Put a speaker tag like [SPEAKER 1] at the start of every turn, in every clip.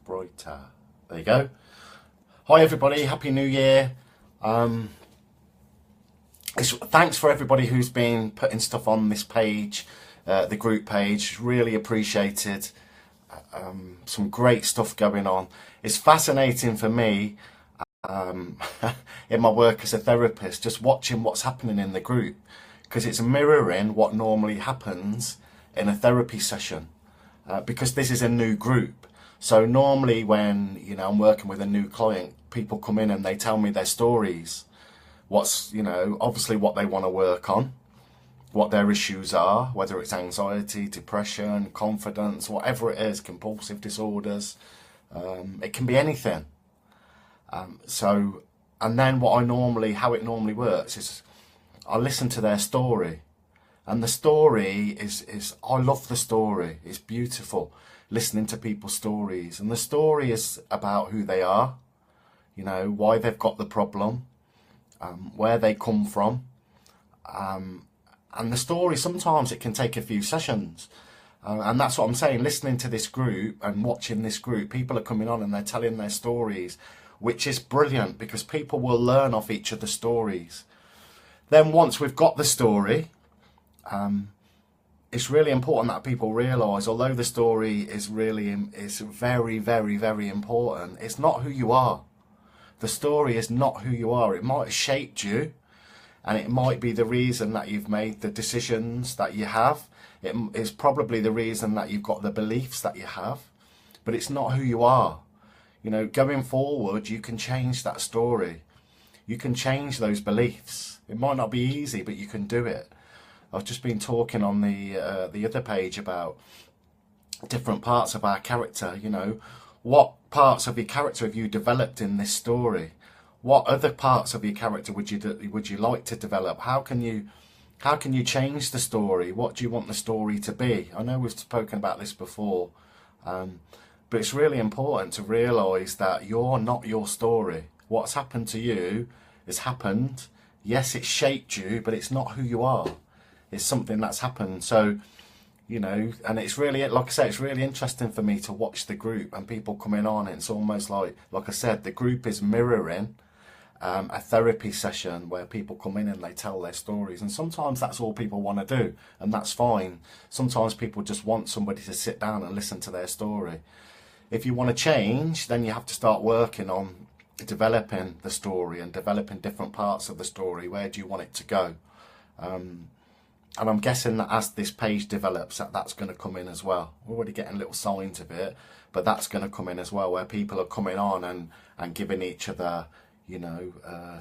[SPEAKER 1] brighter. There you go. Hi everybody, Happy New Year. Thanks for everybody who's been putting stuff on this page, the group page. Really appreciated. Some great stuff going on. It's fascinating for me in my work as a therapist, just watching what's happening in the group, because it's mirroring what normally happens in a therapy session, because this is a new group. So normally when I'm working with a new client, people come in and they tell me their stories, what's obviously what they want to work on, what their issues are, whether it's anxiety, depression, confidence, whatever it is, compulsive disorders. It can be anything. And then how it normally works is I listen to their story, and the story is I love the story. It's beautiful listening to people's stories, and the story is about who they are, why they've got the problem, where they come from, and the story, sometimes it can take a few sessions, and that's what I'm saying. Listening to this group and watching this group, people are coming on and they're telling their stories, which is brilliant, because people will learn off each other's stories. Then once we've got the story, it's really important that people realise, although the story is very, very, very important, it's not who you are. The story is not who you are. It might have shaped you, and it might be the reason that you've made the decisions that you have. It is probably the reason that you've got the beliefs that you have, but it's not who you are. Going forward, you can change that story. You can change those beliefs. It might not be easy, but you can do it. I've just been talking on the other page about different parts of our character. What parts of your character have you developed in this story? What other parts of your character would you like to develop? How can you change the story? What do you want the story to be? I know we've spoken about this before, but it's really important to realise that you're not your story. What's happened to you has happened. Yes, it's shaped you, but it's not who you are. It's something that's happened. So, and it's really, like I say, it's really interesting for me to watch the group and people coming on. It's almost like I said, the group is mirroring a therapy session where people come in and they tell their stories. And sometimes that's all people want to do, and that's fine. Sometimes people just want somebody to sit down and listen to their story. If you want to change, then you have to start working on developing the story and developing different parts of the story. Where do you want it to go? And I'm guessing that as this page develops, that's going to come in as well. We're already getting little signs of it, but that's going to come in as well, where people are coming on and giving each other,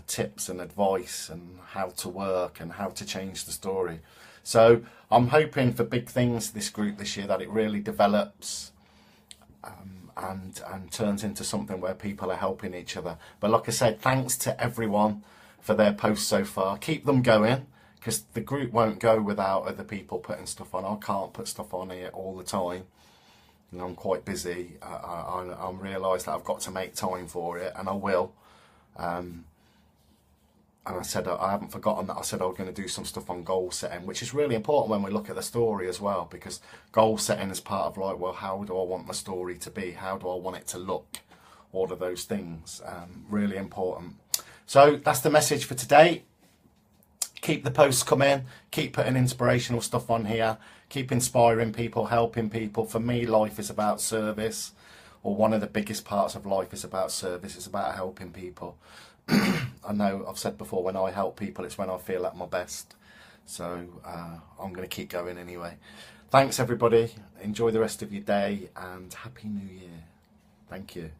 [SPEAKER 1] tips and advice and how to work and how to change the story. So I'm hoping for big things this group this year, that it really develops and turns into something where people are helping each other. But like I said, thanks to everyone for their posts so far. Keep them going, because the group won't go without other people putting stuff on. I can't put stuff on here all the time. I'm quite busy. I realise that I've got to make time for it, and I will. And I said, I haven't forgotten that I said I was going to do some stuff on goal setting, which is really important when we look at the story as well, because goal setting is part of well, how do I want my story to be? How do I want it to look? All of those things, really important. So that's the message for today. Keep the posts coming, keep putting inspirational stuff on here, keep inspiring people, helping people. For me, life is about service, or one of the biggest parts of life is about service. It's about helping people. I know I've said before, when I help people, it's when I feel at my best. So I'm going to keep going anyway. Thanks everybody. Enjoy the rest of your day, and Happy New Year. Thank you.